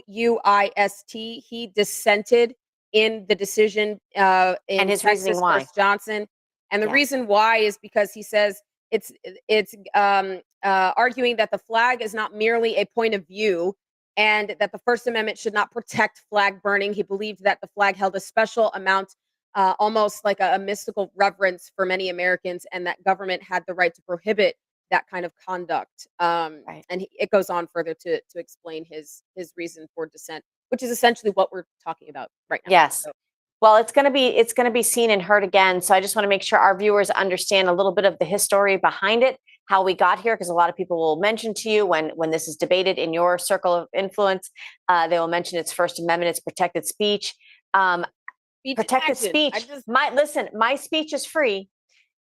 dissented in the decision in And his Texas reasoning why? versus Johnson. And the reason why is because he says it's arguing that the flag is not merely a point of view, and that the First Amendment should not protect flag burning. He believed that the flag held a special amount, almost like a mystical reverence for many Americans, and that government had the right to prohibit that kind of conduct. And it goes on further to explain his reason for dissent, which is essentially what we're talking about right now. Yes. So, well, it's going to be seen and heard again. So I just want to make sure our viewers understand a little bit of the history behind it, how we got here, because a lot of people will mention to you when this is debated in your circle of influence, they will mention it's First Amendment, it's protected speech. Protected speech. My speech is free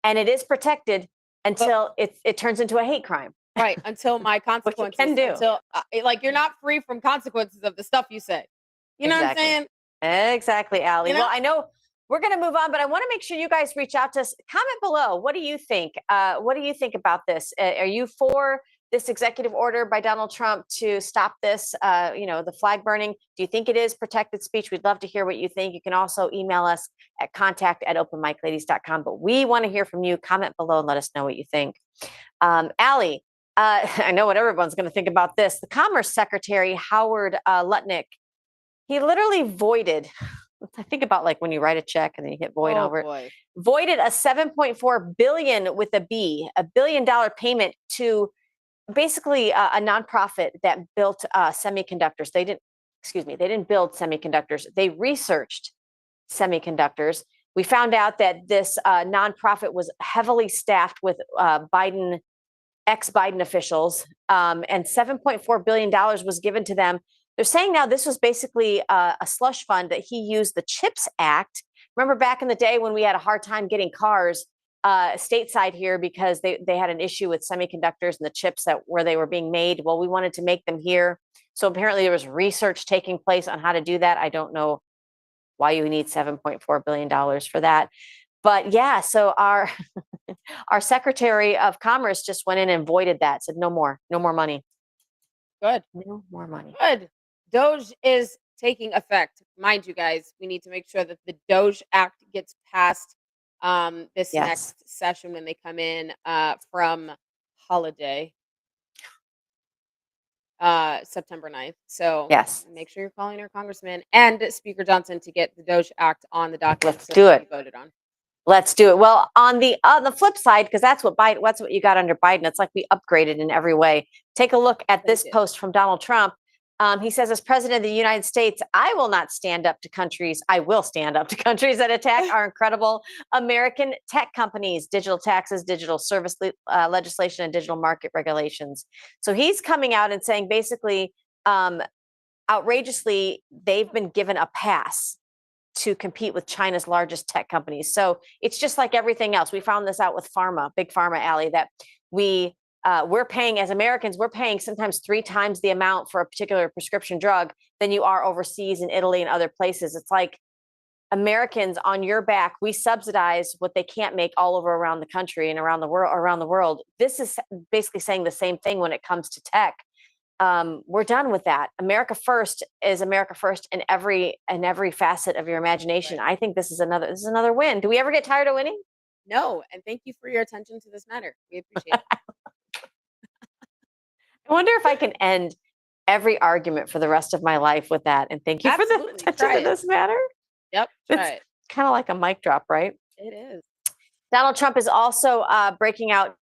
and it is protected, until it turns into a hate crime. Right, until my consequences. can do. Until, like, you're not free from consequences of the stuff you say. You know what I'm saying? Exactly, Allie. You know? Well, I know we're going to move on, but I want to make sure you guys reach out to us. Comment below. What do you think? What do you think about this? Are you for this executive order by Donald Trump to stop this, the flag burning? Do you think it is protected speech? We'd love to hear what you think. You can also email us at contact@openmicladies.com. But we want to hear from you. Comment below and let us know what you think. Allie, I know what everyone's going to think about this. The Commerce Secretary, Howard Lutnick, he literally voided. I think about like when you write a check and then you hit void over it. Voided a $7.4 billion with a B, $1 billion payment to basically a nonprofit that built semiconductors. They didn't build semiconductors. They researched semiconductors. We found out that this nonprofit was heavily staffed with ex-Biden officials, and $7.4 billion was given to them. They're saying now this was basically a slush fund that he used the CHIPS Act. Remember back in the day when we had a hard time getting cars stateside here because they had an issue with semiconductors and the chips where they were being made? Well, we wanted to make them here. So apparently there was research taking place on how to do that. I don't know why you need $7.4 billion for that. But yeah, so our Secretary of Commerce just went in and voided that, said no more money. Good. No more money. Good. Doge is taking effect. Mind you guys, we need to make sure that the Doge Act gets passed this next session when they come in from holiday. September 9th. So make sure you're calling your congressman and Speaker Johnson to get the Doge Act on the docket. Let's do it. Voted on. Let's do it. Well, on the flip side, because that's what you got under Biden. It's like we upgraded in every way. Take a look at this post from Donald Trump. He says, as president of the United States, I will not stand up to countries. I will stand up to countries that attack our incredible American tech companies, digital taxes, digital service legislation, and digital market regulations. So he's coming out and saying basically, outrageously, they've been given a pass to compete with China's largest tech companies. So it's just like everything else. We found this out with big pharma, Allie, that we're paying as Americans, we're paying sometimes 3 times the amount for a particular prescription drug than you are overseas in Italy and other places. It's like Americans on your back, we subsidize what they can't make all over around the country and around the world. This is basically saying the same thing when it comes to tech. We're done with that. America first is America first in every facet of your imagination. I think this is another win. Do we ever get tired of winning? No, and thank you for your attention to this matter. We appreciate it. I wonder if I can end every argument for the rest of my life with that. And thank you for the attention to this matter. Yep. It's kind of like a mic drop, right? It is. Donald Trump is also breaking out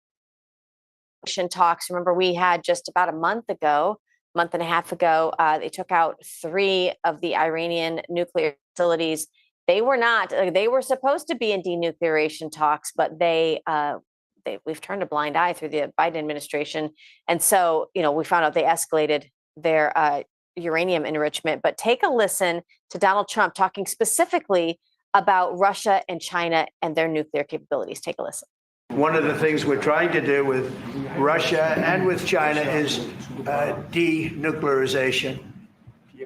talks. Remember, we had just about a month and a half ago, they took out 3 of the Iranian nuclear facilities. They were supposed to be in denuclearization talks, but we've turned a blind eye through the Biden administration. And so, we found out they escalated their uranium enrichment. But take a listen to Donald Trump talking specifically about Russia and China and their nuclear capabilities. Take a listen. One of the things we're trying to do with Russia and with China is denuclearization.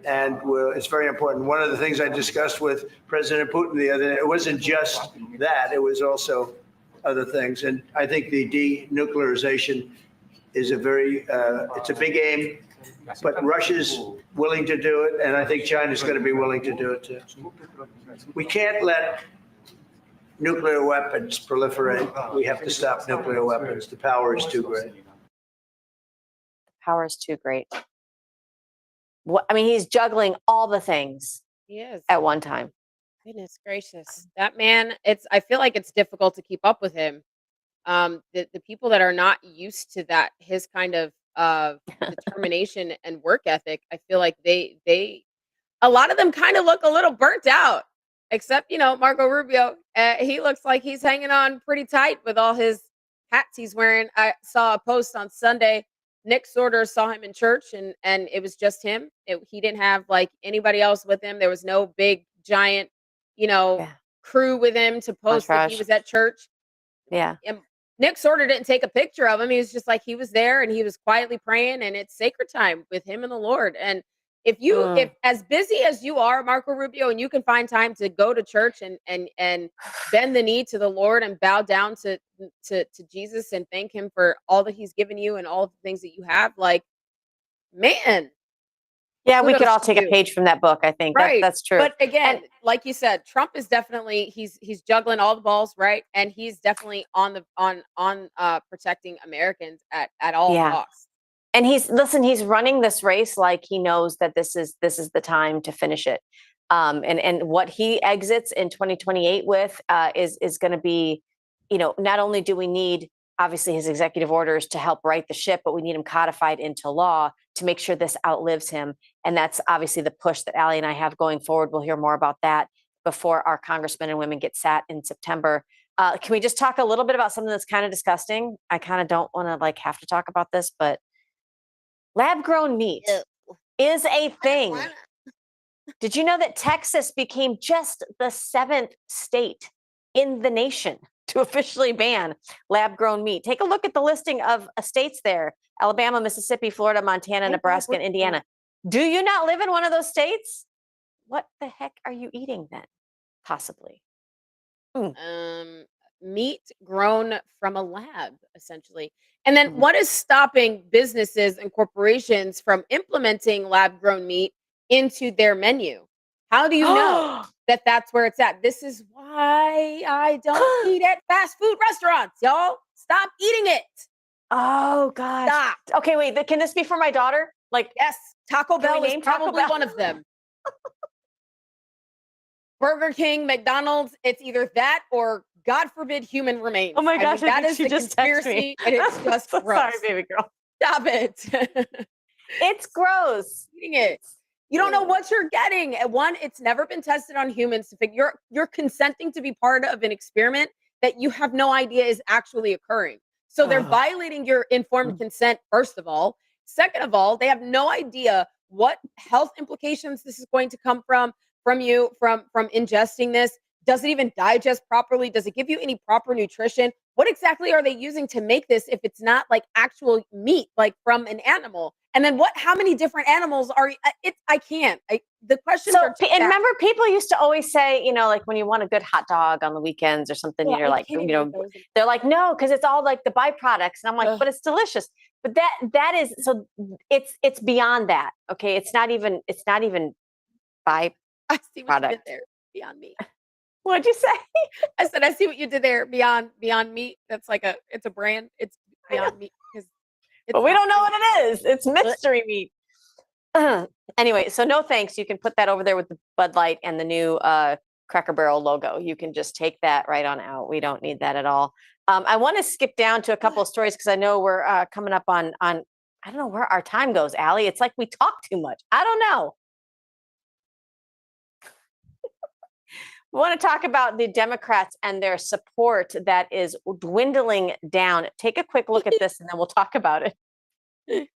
And it's very important. One of the things I discussed with President Putin the other day, it wasn't just that, it was also other things. And I think the denuclearization is it's a big aim, but Russia's willing to do it. And I think China's going to be willing to do it too. We can't let nuclear weapons proliferate. We have to stop nuclear weapons. The power is too great. Power is too great. He's juggling all the things. He is. At one time. Goodness gracious. That man, I feel like it's difficult to keep up with him. The people that are not used to that, his kind of determination and work ethic, I feel like a lot of them kind of look a little burnt out. Except, Marco Rubio, he looks like he's hanging on pretty tight with all his hats he's wearing. I saw a post on Sunday. Nick Sorter saw him in church, and it was just him. He didn't have like anybody else with him. There was no big giant, crew with him to post that he was at church. Yeah. And Nick sort of didn't take a picture of him. He was just like, he was there and he was quietly praying, and it's sacred time with him and the Lord. And if as busy as you are, Marco Rubio, and you can find time to go to church and bend the knee to the Lord and bow down to Jesus and thank him for all that he's given you and all the things that you have, like, man, Yeah, we could kudos all to take a you. page from that book. I think Right. that's true. But again, like you said, Trump is definitely he's juggling all the balls, right? And he's definitely on the on protecting Americans at all Yeah. costs. And he's running this race like he knows that this is the time to finish it. And what he exits in 2028 with is going to be, not only do we need obviously his executive orders to help right the ship, but we need him codified into law to make sure this outlives him. And that's obviously the push that Allie and I have going forward. We'll hear more about that before our congressmen and women get sat in September. Can we just talk a little bit about something that's kind of disgusting? I kind of don't want to have to talk about this, but lab grown meat is a thing. Did you know that Texas became just the 7th state in the nation to officially ban lab grown meat? Take a look at the listing of states there: Alabama, Mississippi, Florida, Montana, Nebraska, and Indiana. Do you not live in one of those states? What the heck are you eating then? Possibly. Meat grown from a lab, essentially. And then what is stopping businesses and corporations from implementing lab grown meat into their menu? How do you know that that's where it's at? This is why I don't eat at fast food restaurants, y'all. Stop eating it. Oh, gosh. Stop. Okay, wait. Can this be for my daughter? Yes, Taco Bell is name Taco probably Bell? one of them. Burger King, McDonald's, it's either that or, God forbid, human remains. Oh my gosh, that is she the just texted conspiracy, me. and it's just So gross. sorry, baby girl. Stop it. It's gross. Eating it. You don't know what you're getting. And one, it's never been tested on humans to figure. You're consenting to be part of an experiment that you have no idea is actually occurring. So they're violating your informed consent, first of all. Second of all, they have no idea what health implications this is going to come from you, from ingesting this. Does it even digest properly? Does it give you any proper nutrition? What exactly are they using to make this if it's not like actual meat, like from an animal? And then how many different animals are the questions So, are too and vast. remember, people used to always say, like when you want a good hot dog on the weekends or something, Yeah, you're I like, can't even eat those. they're like, no, because it's all like the byproducts. And I'm like, but it's delicious. But that is, so it's beyond that. Okay. It's not even by. I see what you did there. Beyond Meat. What'd you say? I said, I see what you did there. Beyond Meat. That's like it's a brand. It's Beyond Meat. But we don't know what it is. It's mystery meat. Anyway, so no thanks. You can put that over there with the Bud Light and the new Cracker Barrel logo. You can just take that right on out. We don't need that at all. I want to skip down to a couple of stories because I know we're coming up on I don't know where our time goes, Allie. It's like we talk too much. I don't know. We want to talk about the Democrats and their support that is dwindling down. Take a quick look at this and then we'll talk about it.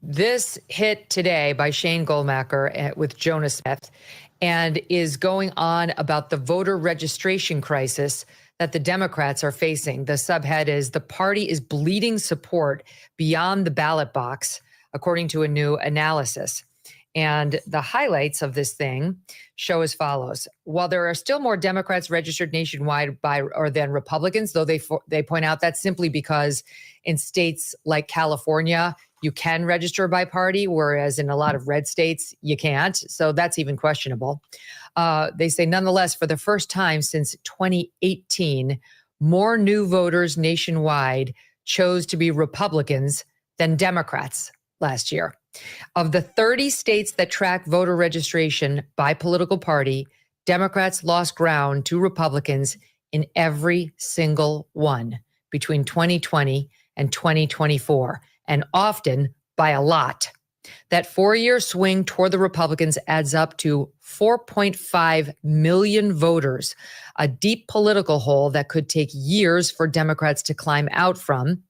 This hit today by Shane Goldmacher with Jonas Smith and is going on about the voter registration crisis that the Democrats are facing. The subhead is "The party is bleeding support beyond the ballot box," according to a new analysis. And the highlights of this thing show as follows. While there are still more Democrats registered nationwide than Republicans, though they point out that's simply because in states like California, you can register by party, whereas in a lot of red states, you can't. So that's even questionable. They say, nonetheless, for the first time since 2018, more new voters nationwide chose to be Republicans than Democrats last year. Of the 30 states that track voter registration by political party, Democrats lost ground to Republicans in every single one between 2020 and 2024, and often by a lot. That 4-year swing toward the Republicans adds up to 4.5 million voters, a deep political hole that could take years for Democrats to climb out from.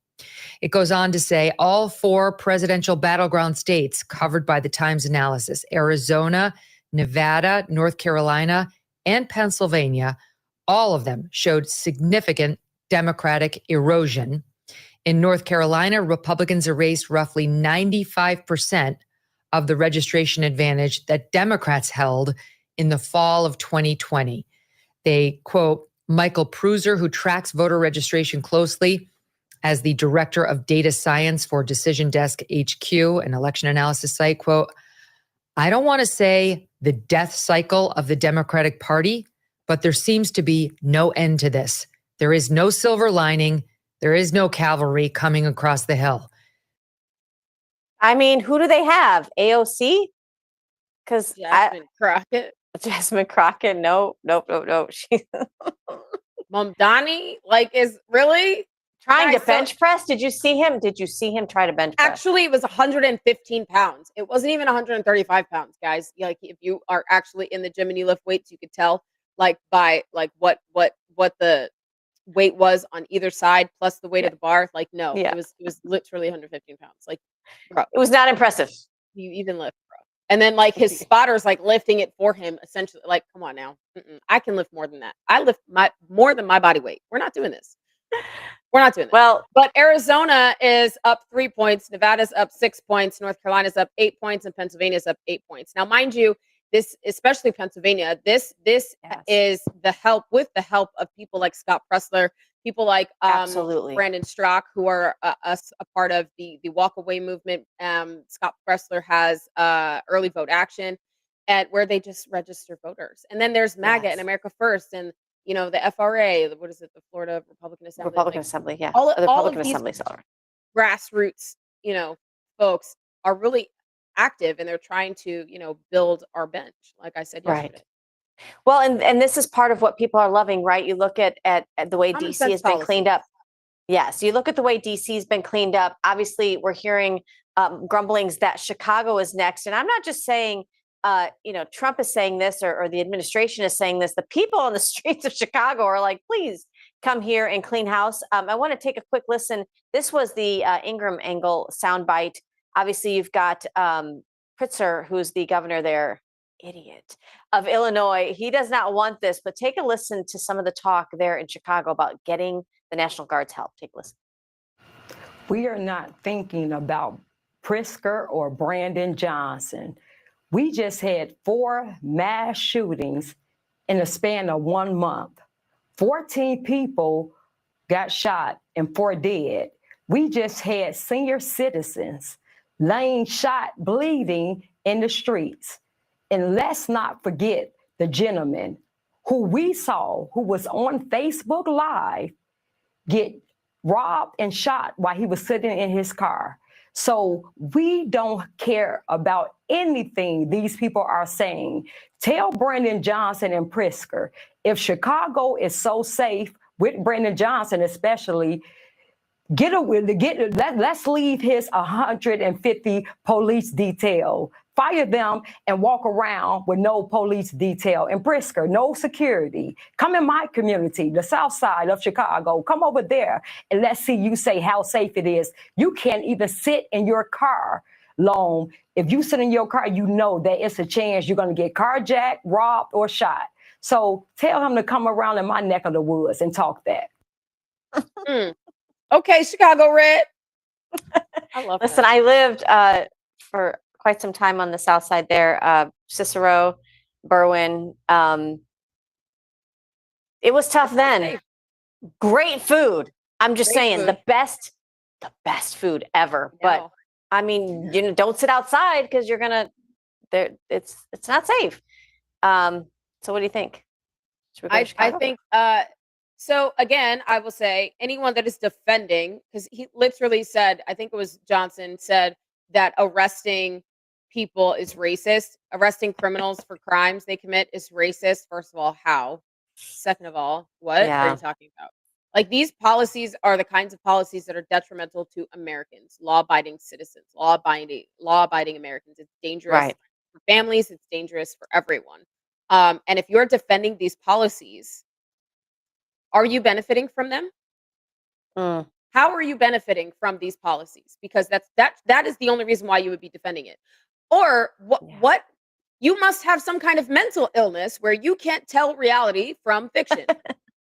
It goes on to say all 4 presidential battleground states covered by the Times analysis, Arizona, Nevada, North Carolina, and Pennsylvania, all of them showed significant Democratic erosion. In North Carolina, Republicans erased roughly 95% of the registration advantage that Democrats held in the fall of 2020. They quote Michael Pruser, who tracks voter registration closely as the director of data science for Decision Desk HQ, an election analysis site, quote, I don't want to say the death cycle of the Democratic Party, but there seems to be no end to this. There is no silver lining. There is no cavalry coming across the hill. I mean, who do they have? AOC? Because Jasmine Crockett. Jasmine Crockett, no. She's Mamdani, like, is really trying to guys, so bench press. Did you see him? Did you see him try to bench press? actually it was 115 pounds. It wasn't even 135 pounds, guys. Like, if you are actually in the gym and you lift weights, you could tell like by like what the weight was on either side plus the weight of the bar. Like, no, Yeah. it was literally 115 pounds. Like, bro, It was not impressive. you even lift, bro. And then like his spotters like lifting it for him, essentially. Like, come on now, I can lift more than that. I lift more than my body weight. We're not doing this. We're not doing that. Well, But Arizona is up 3 points, Nevada's up 6 points, North Carolina's up 8 points, and Pennsylvania's up 8 points. Now, mind you, this, especially Pennsylvania, this yes. is the help of people like Scott Pressler, people like Absolutely. Brandon Strzok, who are a part of the walkaway movement. Scott Pressler has early vote action, at where they just register voters, and then there's MAGA Yes. and America First, and the FRA. What is it? The Florida Republican Assembly. Republican Assembly, yeah. All The of Republican these Assembly, sorry. grassroots, folks are really active, and they're trying to, build our bench, like I said yesterday. Right. Well, and this is part of what people are loving, right? You look at the way Common DC sense has been policy. cleaned up. Yes, you look at the way DC has been cleaned up. Obviously, we're hearing grumblings that Chicago is next. And I'm not just saying, Trump is saying this or the administration is saying this. The people on the streets of Chicago are like, please come here and clean house. I want to take a quick listen. This was the Ingram Angle soundbite. Obviously, you've got Pritzker, who's the governor there, idiot, of Illinois. He does not want this, but take a listen to some of the talk there in Chicago about getting the National Guard's help. Take a listen. We are not thinking about Pritzker or Brandon Johnson. We just had 4 mass shootings in the span of 1 month. 14 people got shot and 4 dead. We just had senior citizens laying shot, bleeding in the streets. And let's not forget the gentleman who we saw, who was on Facebook Live, get robbed and shot while he was sitting in his car. So we don't care about anything these people are saying. Tell Brandon Johnson and Pritzker, if Chicago is so safe with Brandon Johnson especially, let's leave his 150 police detail. Fire them and walk around with no police detail. And Pritzker, no security. Come in my community, the south side of Chicago. Come over there and let's see you say how safe it is. You can't even sit in your car long. If you sit in your car, you know that it's a chance you're going to get carjacked, robbed, or shot. So tell him to come around in my neck of the woods and talk that. Okay, Chicago Red. I love Listen, that. I lived for quite some time on the south side there, Cicero, Berwyn. It was tough then. Safe. Great food. I'm just Great saying, food. the best food ever. But No. I mean, don't sit outside because you're gonna. It's not safe. So what do you think? Should we go to I Chicago? think so again, I will say anyone that is defending, because he literally said, I think it was Johnson said that arresting people is racist. Arresting criminals for crimes they commit is racist. First of all, how? Second of all, what are Yeah. you talking about? Like, these policies are the kinds of policies that are detrimental to Americans, law-abiding citizens, law-abiding Americans. It's dangerous Right. for families. It's dangerous for everyone. And if you're defending these policies, are you benefiting from them? Mm. How are you benefiting from these policies? Because that is the only reason why you would be defending it. Or Yeah. what you must have some kind of mental illness where you can't tell reality from fiction.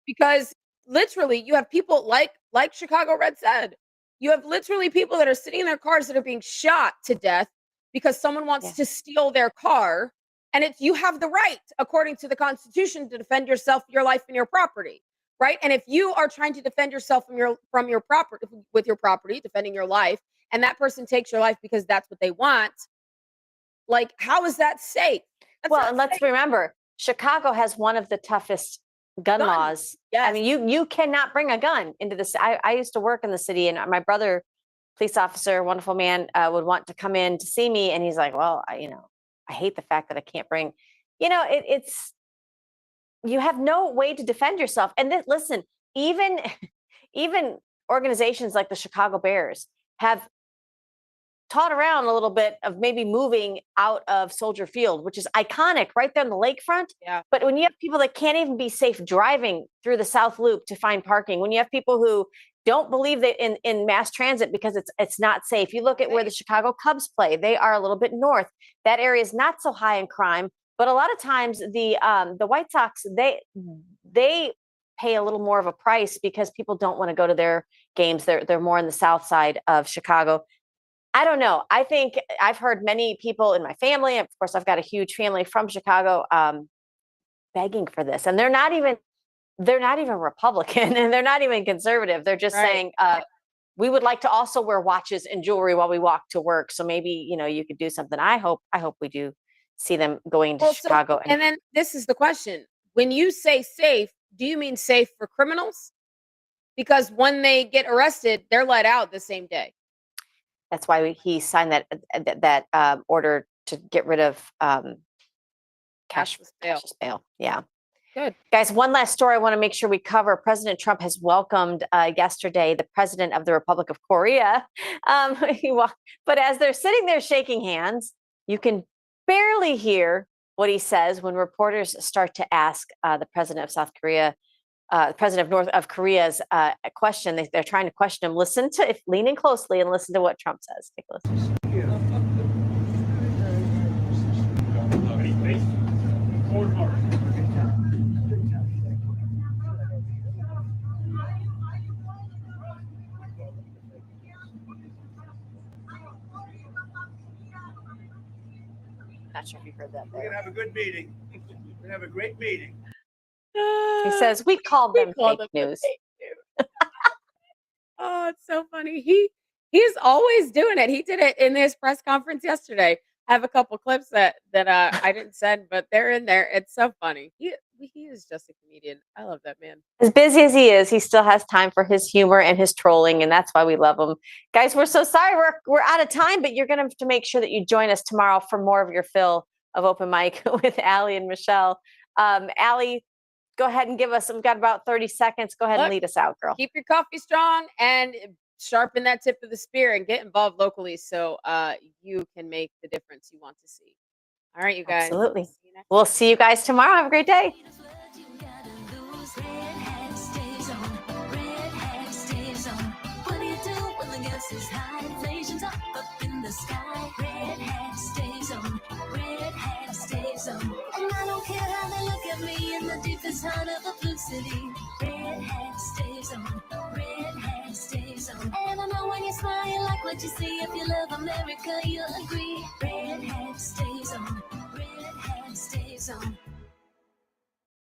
Because literally you have people like Chicago Red said, you have literally people that are sitting in their cars that are being shot to death because someone wants Yeah. to steal their car. And it's you have the right, according to the Constitution, to defend yourself, your life, and your property. Right. And if you are trying to defend yourself from your property with your property, defending your life, and that person takes your life because that's what they want, like, how is that safe? That's Well, not and let's safe. remember, Chicago has one of the toughest gun Gun. laws. Yes. I mean, you cannot bring a gun into this. I used to work in the city, and my brother, police officer, wonderful man, would want to come in to see me, and he's like, "Well, I hate the fact that I can't bring." It's you have no way to defend yourself. And listen, even even organizations like the Chicago Bears have taught around a little bit of maybe moving out of Soldier Field, which is iconic right there on the lakefront. Yeah. But when you have people that can't even be safe driving through the South Loop to find parking, when you have people who don't believe that in mass transit because it's not safe. You look at where the Chicago Cubs play; they are a little bit north. That area is not so high in crime, but a lot of times the White Sox they pay a little more of a price because people don't want to go to their games. They're more on the south side of Chicago. I don't know. I think I've heard many people in my family, of course, I've got a huge family from Chicago, begging for this, and they're not even Republican, and they're not even conservative. They're just saying, we would like to also wear watches and jewelry while we walk to work. So maybe you could do something. I hope we do see them going to Chicago. And then this is the question: when you say safe, do you mean safe for criminals? Because when they get arrested, they're let out the same day. That's why he signed that order to get rid of cashless bail. Yeah. Good. Guys, one last story I want to make sure we cover. President Trump has welcomed yesterday the president of the Republic of Korea. But as they're sitting there shaking hands, you can barely hear what he says when reporters start to ask the president of South Korea, the president of North Korea's question. They're trying to question him. Lean in closely and listen to what Trump says. Take a listen. Not sure if you heard that. We're gonna have a good meeting. We're gonna have a great meeting. He says we call them fake news. Oh, it's so funny. He's always doing it. He did it in his press conference yesterday. I have a couple clips that I didn't send, but they're in there. It's so funny. He is just a comedian. I love that man. As busy as he is, he still has time for his humor and his trolling, and that's why we love him. Guys, we're so sorry we're out of time, but you're going to have to make sure that you join us tomorrow for more of your fill of Open Mic with Allie and Michelle. Allie, go ahead and we've got about 30 seconds. Go ahead and lead us out, girl. Keep your coffee strong and sharpen that tip of the spear and get involved locally so you can make the difference you want to see. All right, you guys. Absolutely. We'll see you guys tomorrow. Have a great day. And I don't care how they look at me in the deepest heart of a blue city. Red hat stays on, red hat stays on. And I know when you smile, you like what you see. If you love America, you'll agree. Red hat stays on, red hat stays on.